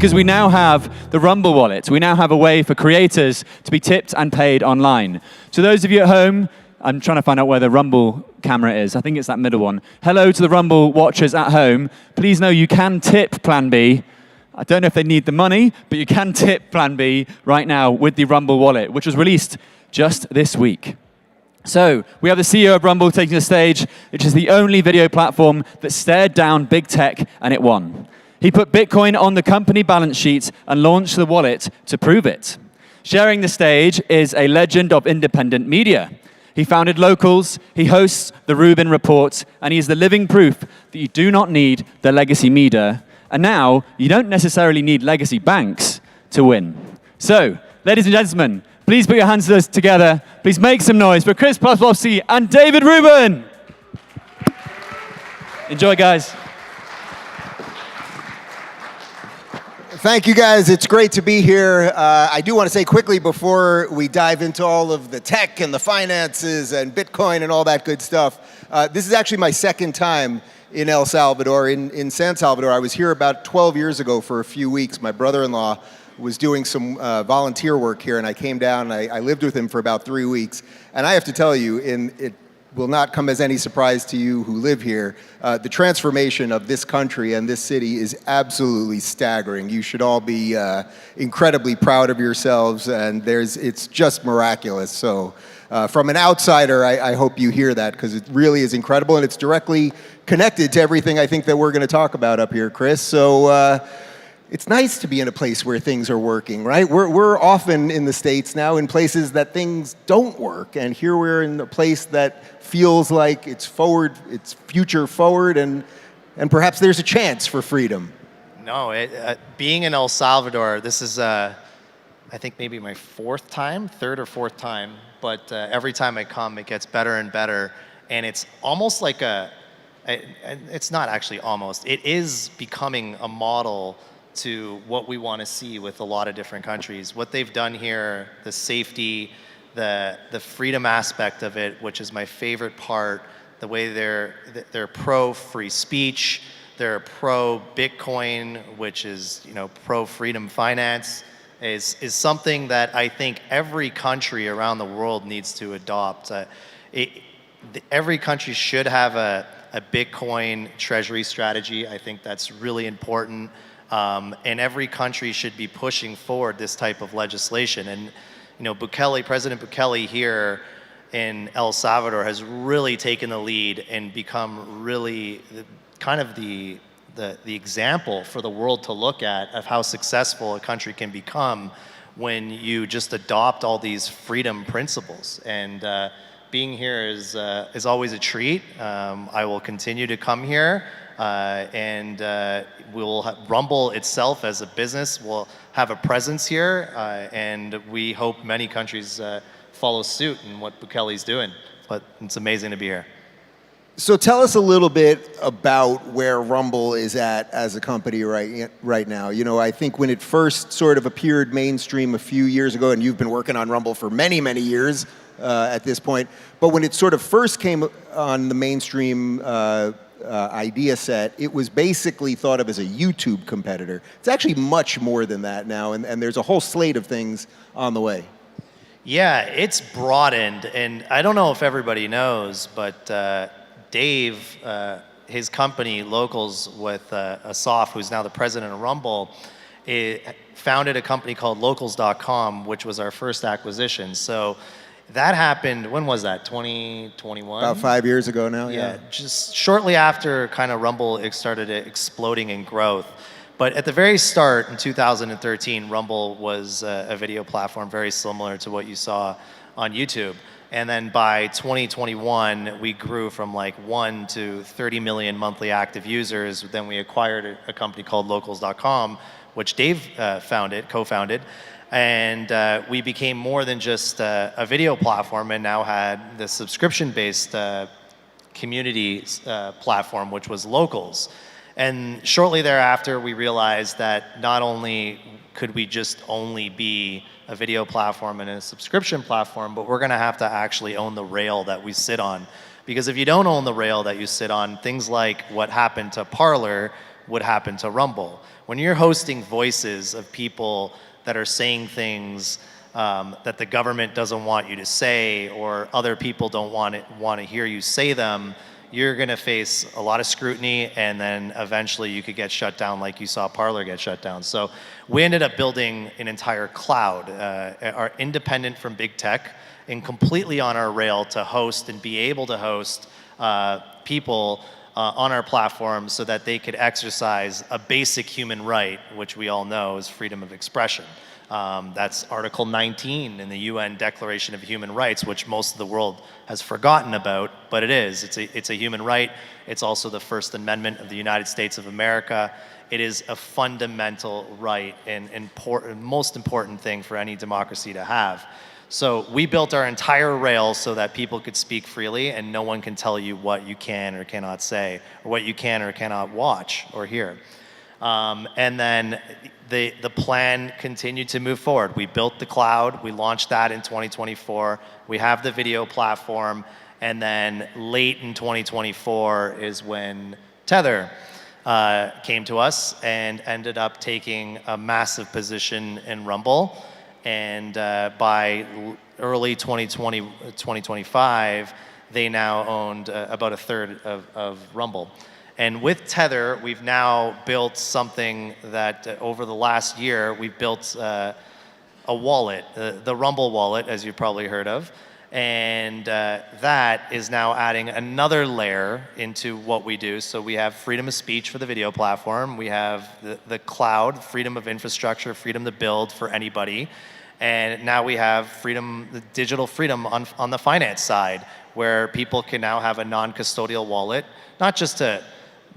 because we now have the Rumble wallet. We now have a way for creators to be tipped and paid online. So those of you at home, I'm trying to find out where the Rumble camera is. I think it's that middle one. Hello to the Rumble watchers at home. Please know you can tip Plan B. I don't know if they need the money, but you can tip Plan B right now with the Rumble wallet, which was released just this week. So we have the CEO of Rumble taking the stage, which is the only video platform that stared down big tech and it won. He put Bitcoin on the company balance sheet and launched the wallet to prove it. Sharing the stage is a legend of independent media. He founded Locals, he hosts the Rubin Report, and he is the living proof that you do not need the legacy media. And now, you don't necessarily need legacy banks to win. So, ladies and gentlemen, please put your hands together. Please make some noise for Chris Pavlovski and David Rubin. Enjoy, guys. Thank you, guys. It's great to be here. I do want to say quickly before we dive into all of the tech and the finances and Bitcoin and all that good stuff, this is actually my second time in El Salvador, in San Salvador. I was here about 12 years ago for a few weeks. My brother-in-law was doing some volunteer work here, and I came down and I lived with him for about 3 weeks. And I have to tell you, it will not come as any surprise to you who live here, the transformation of this country and this city is absolutely staggering. You should all be incredibly proud of yourselves, and it's just miraculous. So from an outsider, I hope you hear that, because it really is incredible, and it's directly connected to everything I think that we're going to talk about up here, Chris. So it's nice to be in a place where things are working, right? We're often in the States now in places that things don't work, and here we're in a place that feels like it's forward, it's future forward, and perhaps there's a chance for freedom. No, being in El Salvador, this is I think maybe my third or fourth time, but every time I come, it gets better and better, and it's almost like it's not actually almost, it is becoming a model to what we want to see with a lot of different countries. What they've done here, the safety, the freedom aspect of it, which is my favorite part, the way they're pro-free speech, they're pro-Bitcoin, which is, pro-freedom finance, is something that I think every country around the world needs to adopt. Every country should have a Bitcoin treasury strategy. I think that's really important. And every country should be pushing forward this type of legislation. And President Bukele here in El Salvador has really taken the lead and become really kind of the example for the world to look at of how successful a country can become when you just adopt all these freedom principles. And being here is always a treat. I will continue to come here. Rumble itself as a business will have a presence here, and we hope many countries follow suit in what Bukele's doing. But it's amazing to be here. So tell us a little bit about where Rumble is at as a company right now. I think when it first sort of appeared mainstream a few years ago, and you've been working on Rumble for many, many years at this point, but when it sort of first came on the mainstream idea set, it was basically thought of as a YouTube competitor. It's actually much more than that now, and there's a whole slate of things on the way. Yeah, it's broadened, and I don't know if everybody knows, but Dave, his company, Locals, with Asaf, who's now the president of Rumble, founded a company called Locals.com, which was our first acquisition. So that happened, when was that, 2021? About 5 years ago now, yeah. Just shortly after kind of Rumble started exploding in growth. But at the very start, in 2013, Rumble was a video platform very similar to what you saw on YouTube. And then by 2021, we grew from like 1 to 30 million monthly active users. Then we acquired a company called Locals.com, which Dave co-founded. And we became more than just a video platform, and now had the subscription-based community platform, which was Locals. And shortly thereafter, we realized that not only could we just only be a video platform and a subscription platform, but we're gonna have to actually own the rail that we sit on. Because if you don't own the rail that you sit on, things like what happened to Parler, would happen to Rumble. When you're hosting voices of people that are saying things that the government doesn't want you to say, or other people don't want to hear you say them, you're going to face a lot of scrutiny, and then eventually you could get shut down like you saw Parler get shut down. So we ended up building an entire cloud, are independent from big tech, and completely on our rail to host and be able to host people on our platform so that they could exercise a basic human right, which we all know is freedom of expression. That's Article 19 in the UN Declaration of Human Rights, which most of the world has forgotten about, but it is. It's a human right. It's also the First Amendment of the United States of America. It is a fundamental right and most important thing for any democracy to have. So we built our entire rail so that people could speak freely and no one can tell you what you can or cannot say, or what you can or cannot watch or hear. And then the plan continued to move forward. We built the cloud, we launched that in 2024. We have the video platform, and then late in 2024 is when Tether came to us and ended up taking a massive position in Rumble. And by early 2025, they now owned about a third of Rumble. And with Tether, we've now built something that over the last year, we've built a wallet, the Rumble wallet, as you've probably heard of. And that is now adding another layer into what we do. So we have freedom of speech for the video platform. We have the cloud, freedom of infrastructure, freedom to build for anybody. And now we have freedom, the digital freedom on the finance side, where people can now have a non-custodial wallet, not just to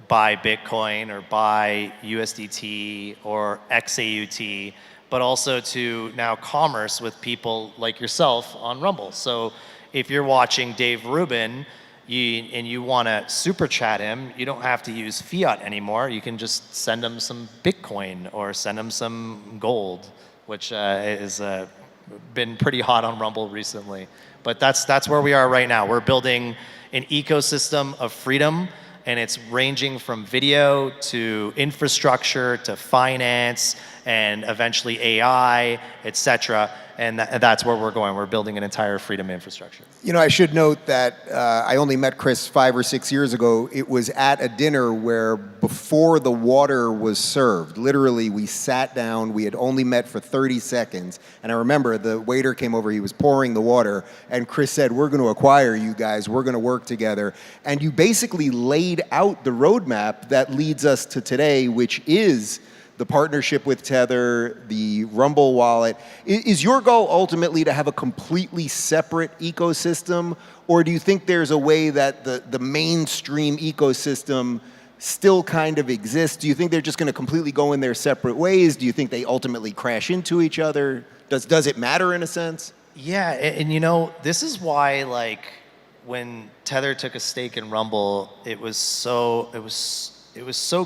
buy Bitcoin or buy USDT or XAUT, but also to now commerce with people like yourself on Rumble. So if you're watching Dave Rubin and you want to super chat him, you don't have to use fiat anymore. You can just send him some Bitcoin or send him some gold, which has been pretty hot on Rumble recently. But that's where we are right now. We're building an ecosystem of freedom, and it's ranging from video to infrastructure to finance and eventually AI, et cetera. And that's where we're going. We're building an entire freedom infrastructure. You know, I should note that I only met Chris 5 or 6 years ago. It was at a dinner where before the water was served, literally we sat down, we had only met for 30 seconds. And I remember the waiter came over, he was pouring the water, and Chris said, "We're going to acquire you guys, we're going to work together." And you basically laid out the roadmap that leads us to today, which is the partnership with Tether, the Rumble wallet. Is your goal ultimately to have a completely separate ecosystem, or do you think there's a way that the mainstream ecosystem still kind of exists? Do you think they're just going to completely go in their separate ways? Do you think they ultimately crash into each other? Does it matter in a sense? Yeah, and you know, this is why, like, when Tether took a stake in Rumble, it was so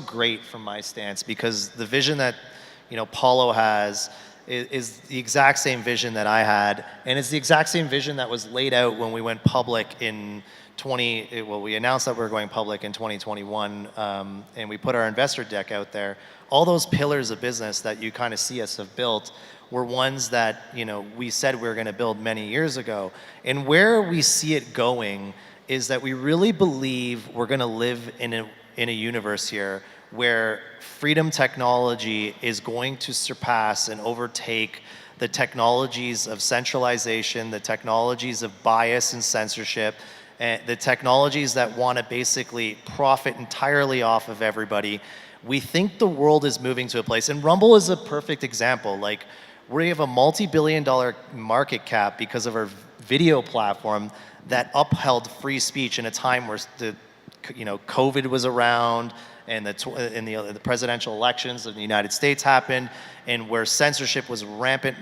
great from my stance, because the vision that, you know, Paulo has is the exact same vision that I had, and it's the exact same vision that was laid out when we went public in we announced that we were going public in 2021, and we put our investor deck out there. All those pillars of business that you kind of see us have built were ones that, you know, we said we were going to build many years ago. And where we see it going is that we really believe we're going to live in a universe here where freedom technology is going to surpass and overtake the technologies of centralization, the technologies of bias and censorship, and the technologies that want to basically profit entirely off of everybody. We think the world is moving to a place, and Rumble is a perfect example. Like, we have a multi-billion-dollar market cap because of our video platform that upheld free speech in a time where COVID was around, and the presidential elections of the United States happened, and where censorship was rampant,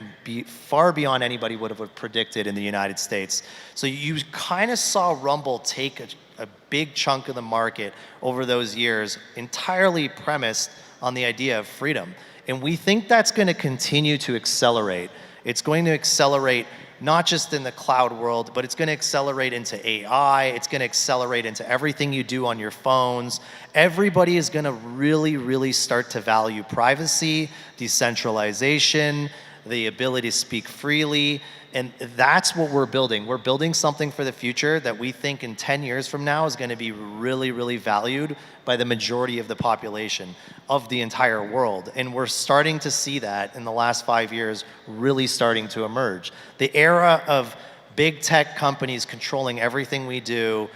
far beyond anybody would have predicted in the United States. So you kind of saw Rumble take a big chunk of the market over those years, entirely premised on the idea of freedom. And we think that's going to continue to accelerate. It's going to accelerate not just in the cloud world, but it's going to accelerate into AI. It's going to accelerate into everything you do on your phones. Everybody is going to really, really start to value privacy, decentralization, the ability to speak freely. And that's what we're building. We're building something for the future that we think in 10 years from now is going to be really, really valued by the majority of the population of the entire world. And we're starting to see that in the last 5 years really starting to emerge. The era of big tech companies controlling everything we do,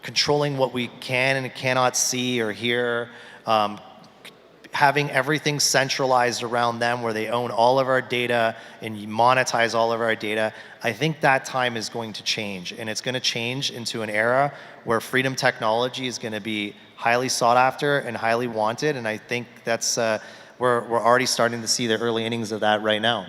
controlling what we can and cannot see or hear, having everything centralized around them where they own all of our data and monetize all of our data, I think that time is going to change. And it's going to change into an era where freedom technology is going to be highly sought after and highly wanted. And I think that's, we're already starting to see the early innings of that right now.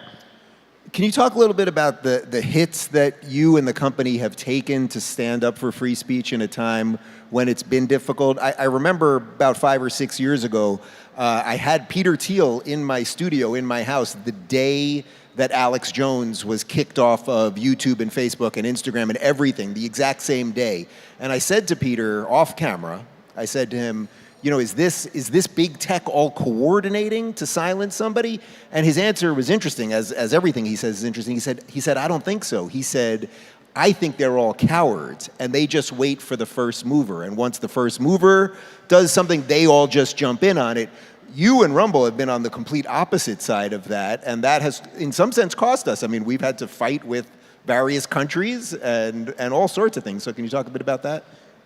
Can you talk a little bit about the hits that you and the company have taken to stand up for free speech in a time when it's been difficult? I remember about 5 or 6 years ago, I had Peter Thiel in my studio, in my house, the day that Alex Jones was kicked off of YouTube and Facebook and Instagram and everything, the exact same day. And I said to Peter, off camera, I said to him, you know, is this big tech all coordinating to silence somebody? And his answer was interesting, as everything he says is interesting. He said, I don't think so. He said, I think they're all cowards, and they just wait for the first mover. And once the first mover does something, they all just jump in on it. You and Rumble have been on the complete opposite side of that, and that has, in some sense, cost us. I mean, we've had to fight with various countries and all sorts of things. So can you talk a bit about that?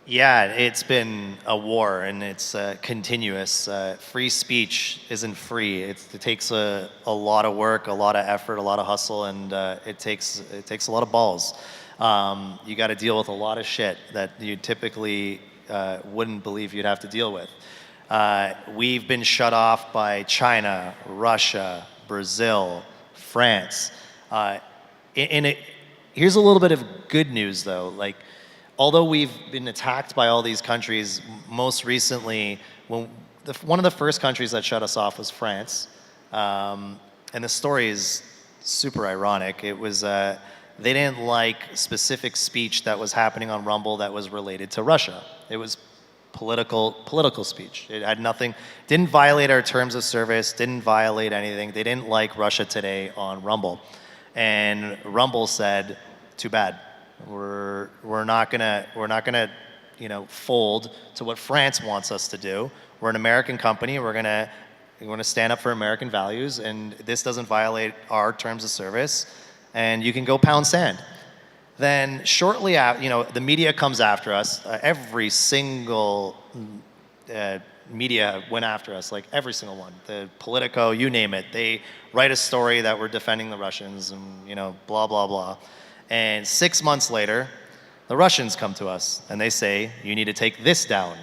Yeah, it's been a war, and it's continuous. Free speech isn't free. It takes a lot of work, a lot of effort, a lot of hustle, and it takes a lot of balls. You got to deal with a lot of shit that you typically wouldn't believe you'd have to deal with. We've been shut off by China, Russia, Brazil, France. Here's a little bit of good news, though. Like, although we've been attacked by all these countries, most recently, one of the first countries that shut us off was France. And the story is super ironic. It was, they didn't like specific speech that was happening on Rumble that was related to Russia. It was political speech. It had nothing, didn't violate our terms of service, didn't violate anything. They didn't like Russia Today on Rumble. And Rumble said, too bad. We're not gonna, you know, fold to what France wants us to do. We're an American company. We're gonna stand up for American values, and this doesn't violate our terms of service. And you can go pound sand. Then shortly after, you know, the media comes after us. Every single media went after us, like every single one. The Politico, you name it. They write a story that we're defending the Russians, and you know, blah blah blah. And 6 months later, the Russians come to us and they say, you need to take this down.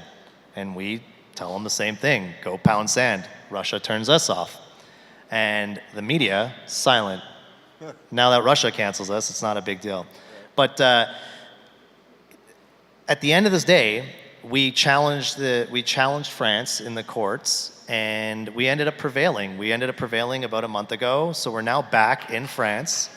And we tell them the same thing, go pound sand. Russia turns us off. And the media, silent. Now that Russia cancels us, it's not a big deal. But at the end of this day, we challenged France in the courts, and we ended up prevailing. We ended up prevailing about a month ago, so we're now back in France.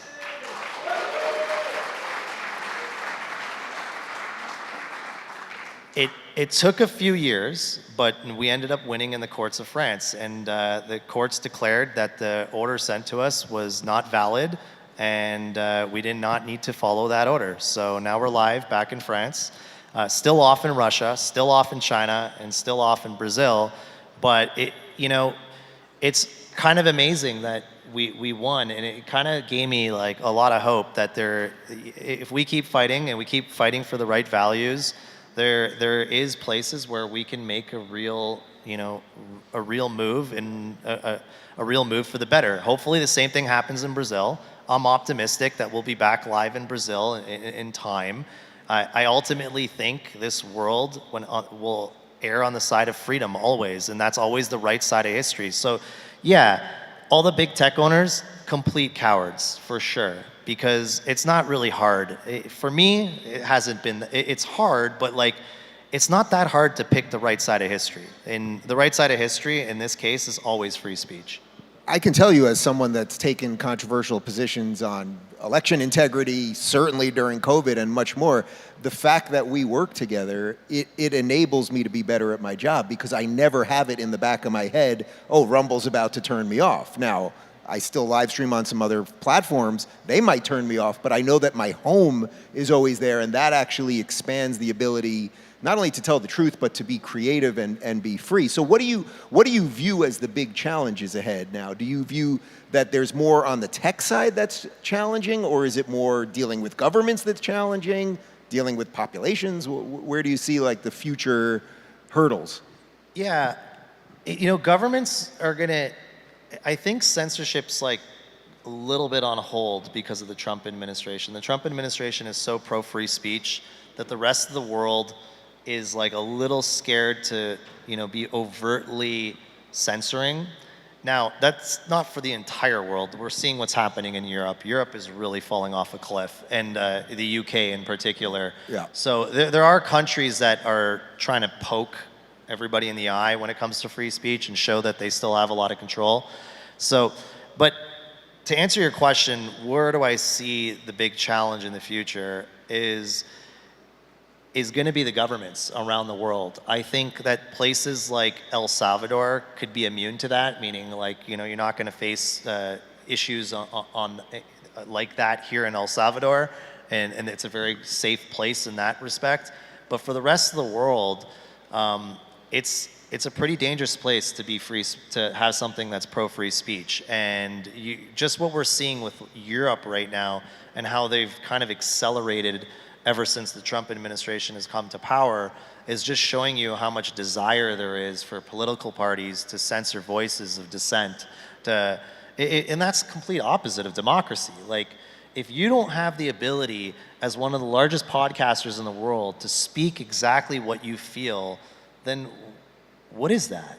It took a few years, but we ended up winning in the courts of France, and the courts declared that the order sent to us was not valid, and we did not need to follow that order. So now we're live back in France, still off in Russia, still off in China, and still off in Brazil. But it's kind of amazing that we won, and it kind of gave me like a lot of hope that if we keep fighting and we keep fighting for the right values, there is places where we can make a real move and a real move for the better. Hopefully the same thing happens in Brazil. I'm optimistic that we'll be back live in Brazil in time. I ultimately think this world will err on the side of freedom always, and that's always the right side of history. So yeah, all the big tech owners, complete cowards for sure. Because it's not really hard. For me, it hasn't been, it's hard, but like, it's not that hard to pick the right side of history. And the right side of history, in this case, is always free speech. I can tell you, as someone that's taken controversial positions on election integrity, certainly during COVID and much more, the fact that we work together, it enables me to be better at my job because I never have it in the back of my head, oh, Rumble's about to turn me off. Now, I still live stream on some other platforms. They might turn me off, but I know that my home is always there, and that actually expands the ability not only to tell the truth, but to be creative and be free. So what do you view as the big challenges ahead now? Do you view that there's more on the tech side that's challenging, or is it more dealing with governments that's challenging, dealing with populations? Where do you see like the future hurdles? Yeah, governments are gonna, I think censorship's like a little bit on hold because of the Trump administration. The Trump administration is so pro-free speech that the rest of the world is like a little scared to, be overtly censoring. Now, that's not for the entire world. We're seeing what's happening in Europe. Europe is really falling off a cliff, and the UK in particular. Yeah. So there are countries that are trying to poke everybody in the eye when it comes to free speech and show that they still have a lot of control. So, but to answer your question, where do I see the big challenge in the future is going to be the governments around the world. I think that places like El Salvador could be immune to that, meaning like, you're not going to face issues on like that here in El Salvador, and it's a very safe place in that respect. But for the rest of the world, it's a pretty dangerous place to be free, to have something that's pro-free speech. And just what we're seeing with Europe right now and how they've kind of accelerated ever since the Trump administration has come to power is just showing you how much desire there is for political parties to censor voices of dissent. And that's complete opposite of democracy. Like, if you don't have the ability as one of the largest podcasters in the world to speak exactly what you feel, then what is that?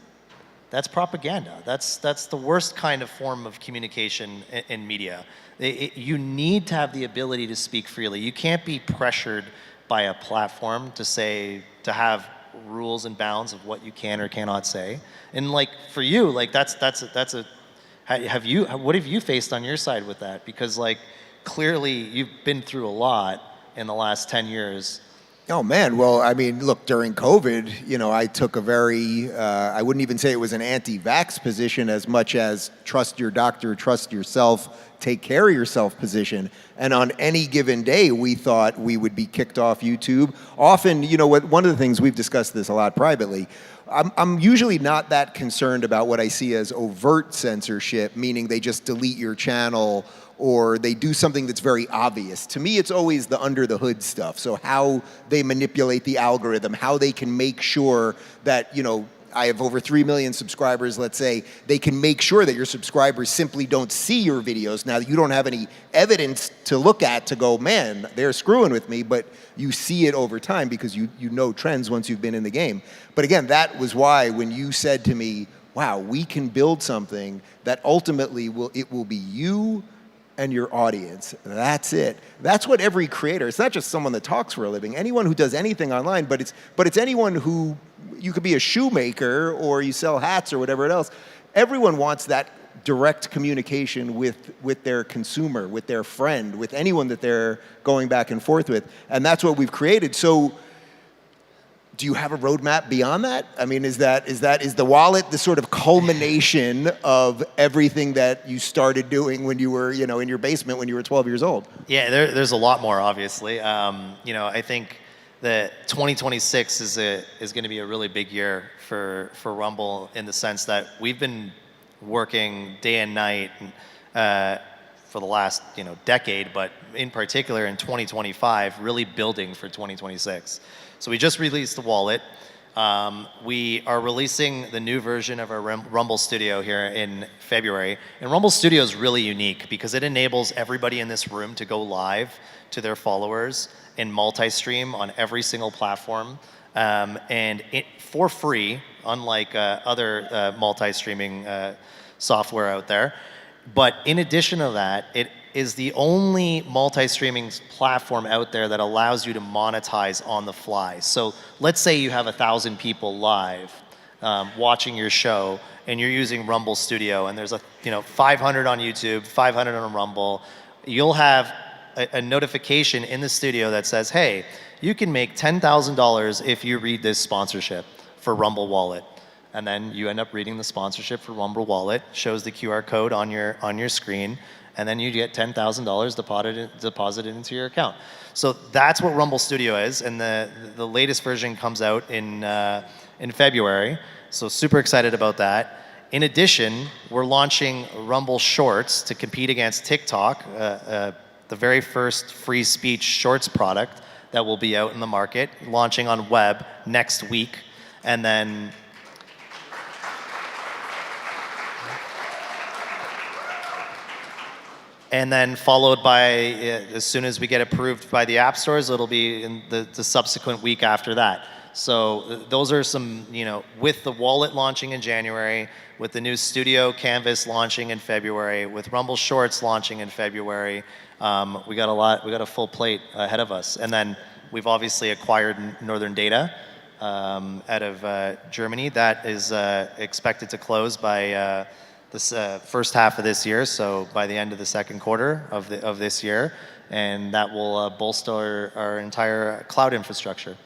That's propaganda. That's the worst kind of form of communication in media. You need to have the ability to speak freely. You can't be pressured by a platform to have rules and bounds of what you can or cannot say. And like for you, like what have you faced on your side with that? Because like clearly you've been through a lot in the last 10 years. Oh man, well, I mean, look, during COVID, I took a very, I wouldn't even say it was an anti-vax position as much as trust your doctor, trust yourself, take care of yourself position. And on any given day, we thought we would be kicked off YouTube. Often, one of the things, we've discussed this a lot privately, I'm usually not that concerned about what I see as overt censorship, meaning they just delete your channel or they do something that's very obvious. To me, it's always the under the hood stuff. So how they manipulate the algorithm, how they can make sure that, I have over 3 million subscribers, let's say, they can make sure that your subscribers simply don't see your videos. Now, you don't have any evidence to look at to go, man, they're screwing with me, but you see it over time because you know trends once you've been in the game. But again, that was why when you said to me, wow, we can build something that ultimately it will be you and your audience. That's it. That's what every creator, it's not just someone that talks for a living, anyone who does anything online, but it's anyone who, you could be a shoemaker or you sell hats or whatever else. Everyone wants that direct communication with their consumer, with their friend, with anyone that they're going back and forth with. And that's what we've created. So do you have a roadmap beyond that? I mean, is the wallet the sort of culmination of everything that you started doing when you were, in your basement when you were 12 years old? Yeah, there's a lot more, obviously. I think that 2026 is going to be a really big year for Rumble in the sense that we've been working day and night for the last decade, but in particular in 2025, really building for 2026. So we just released the wallet. We are releasing the new version of our Rumble Studio here in February. And Rumble Studio is really unique because it enables everybody in this room to go live to their followers and multi-stream on every single platform. And for free, unlike other multi-streaming software out there. But in addition to that, it is the only multi-streaming platform out there that allows you to monetize on the fly. So let's say you have 1,000 people live. watching your show, and you're using Rumble Studio, and there's 500 on YouTube, 500 on Rumble, you'll have a notification in the studio that says, hey, you can make $10,000 if you read this sponsorship for Rumble Wallet. And then you end up reading the sponsorship for Rumble Wallet, shows the QR code on your screen, and then you get $10,000 deposited into your account. So that's what Rumble Studio is, and the latest version comes out in February. So super excited about that. In addition, we're launching Rumble Shorts to compete against TikTok, the very first free speech Shorts product that will be out in the market, launching on web next week, and then followed by, as soon as we get approved by the app stores, it'll be in the subsequent week after that. So those are some, with the wallet launching in January, with the new Studio Canvas launching in February, with Rumble Shorts launching in February, we got a full plate ahead of us. And then we've obviously acquired Northern Data out of Germany. That is expected to close by this first half of this year, so by the end of the second quarter of this year, and that will bolster our entire cloud infrastructure.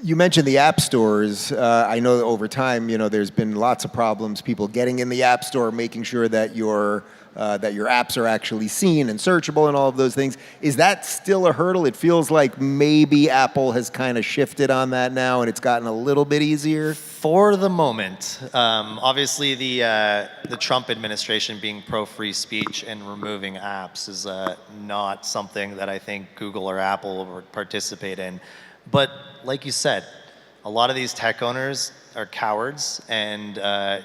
You mentioned the app stores. I know that over time, there's been lots of problems, people getting in the app store, making sure that your apps are actually seen and searchable and all of those things. Is that still a hurdle? It feels like maybe Apple has kind of shifted on that now and it's gotten a little bit easier. For the moment, obviously the Trump administration being pro-free speech and removing apps is not something that I think Google or Apple would participate in. But like you said, a lot of these tech owners are cowards, and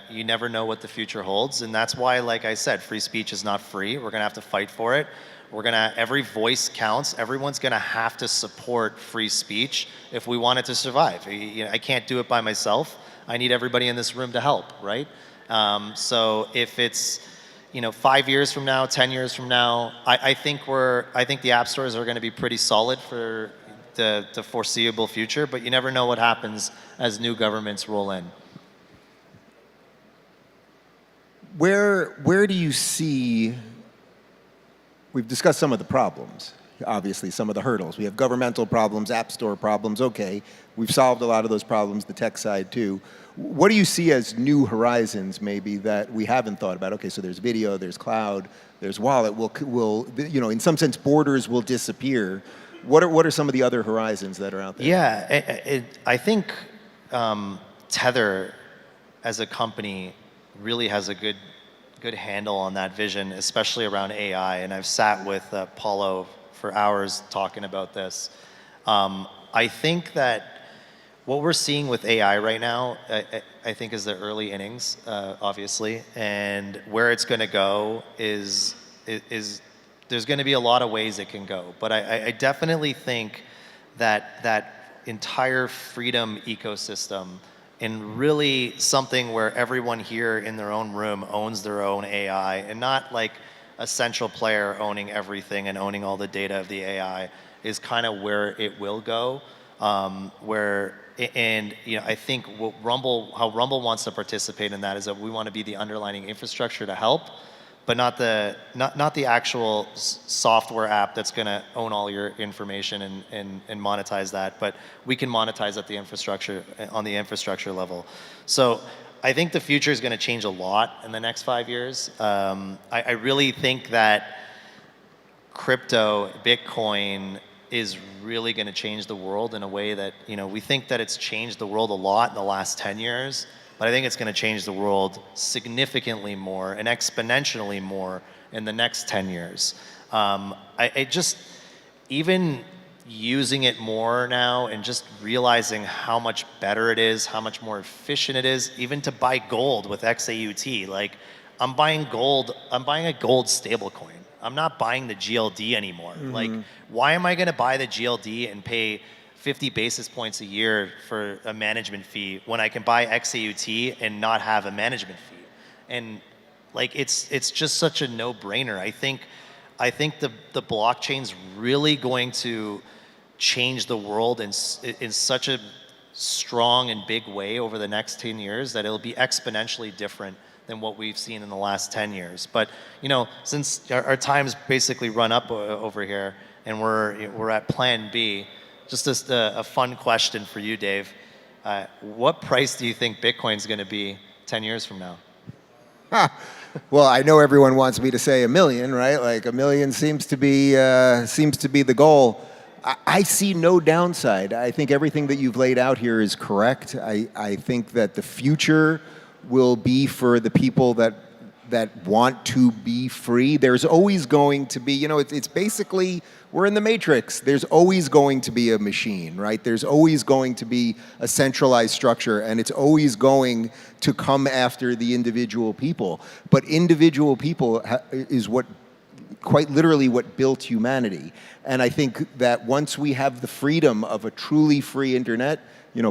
you never know what the future holds. And that's why, like I said, free speech is not free. We're gonna have to fight for it. Every voice counts. Everyone's gonna have to support free speech if we want it to survive. I can't do it by myself. I need everybody in this room to help, right? So if it's 5 years from now, 10 years from now, I think the app stores are gonna be pretty solid for the foreseeable future, but you never know what happens as new governments roll in. Where do you see, we've discussed some of the problems, obviously some of the hurdles. We have governmental problems, app store problems, okay. We've solved a lot of those problems, the tech side too. What do you see as new horizons maybe that we haven't thought about? Okay, so there's video, there's cloud, there's wallet, in some sense borders will disappear. What are some of the other horizons that are out there? Yeah, I think Tether as a company really has a good handle on that vision, especially around AI. And I've sat with Paulo for hours talking about this. I think that what we're seeing with AI right now, I think is the early innings, obviously. And where it's going to go is there's going to be a lot of ways it can go. But I definitely think that entire freedom ecosystem, and really something where everyone here in their own room owns their own AI, and not like a central player owning everything and owning all the data of the AI, is kind of where it will go. I think how Rumble wants to participate in that is that we want to be the underlying infrastructure to help, but not the actual software app that's going to own all your information and monetize that. But we can monetize at the infrastructure, on the infrastructure level. So I think the future is going to change a lot in the next 5 years. I really think that crypto, Bitcoin, is really going to change the world in a way that, we think that it's changed the world a lot in the last 10 years. But I think it's going to change the world significantly more and exponentially more in the next 10 years. Even using it more now and just realizing how much better it is, how much more efficient it is, even to buy gold with XAUT. Like, I'm buying gold, I'm buying a gold stablecoin. I'm not buying the GLD anymore. Mm-hmm. Like, why am I going to buy the GLD and pay 50 basis points a year for a management fee when I can buy XAUT and not have a management fee? And like, it's just such a no-brainer. I think the blockchain's really going to change the world in such a strong and big way over the next 10 years that it'll be exponentially different than what we've seen in the last 10 years. But since our time's basically run up over here and we're at Plan B, just a fun question for you, Dave. What price do you think Bitcoin's going to be 10 years from now? Well, I know everyone wants me to say $1 million, right? Like $1 million seems to be the goal. I see no downside. I think everything that you've laid out here is correct. I think that the future will be for the people that want to be free. There's always going to be, it's basically, we're in the matrix. There's always going to be a machine, right? There's always going to be a centralized structure, and it's always going to come after the individual people. But individual people is what, quite literally, what built humanity. And I think that once we have the freedom of a truly free internet,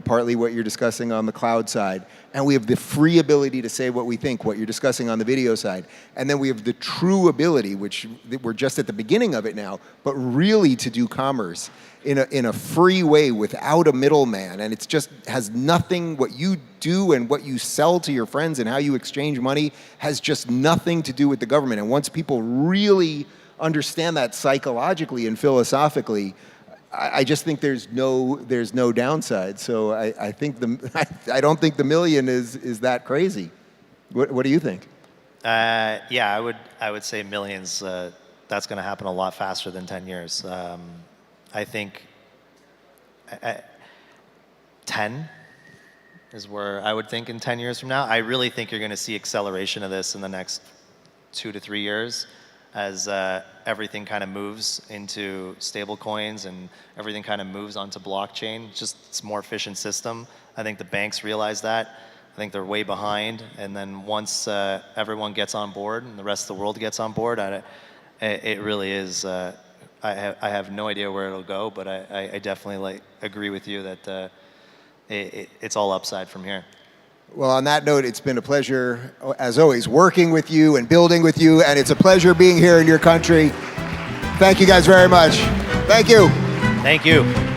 partly what you're discussing on the cloud side, and we have the free ability to say what we think, what you're discussing on the video side, and then we have the true ability, which we're just at the beginning of it now, but really to do commerce in a free way without a middleman, and it's just has nothing, what you do and what you sell to your friends and how you exchange money has just nothing to do with the government. And once people really understand that psychologically and philosophically, I just think there's no downside. So I think I don't think the $1 million is that crazy. What do you think? Yeah, I would say millions. That's going to happen a lot faster than 10 years. I think 10 is where I would think in 10 years from now. I really think you're going to see acceleration of this in the next 2 to 3 years, as everything kind of moves into stable coins and everything kind of moves onto blockchain. It's a more efficient system. I think the banks realize that. I think they're way behind. And then once everyone gets on board and the rest of the world gets on board, it really is, I have no idea where it'll go, but I definitely agree with you that it's all upside from here. Well, on that note, it's been a pleasure, as always, working with you and building with you, and it's a pleasure being here in your country. Thank you guys very much. Thank you. Thank you.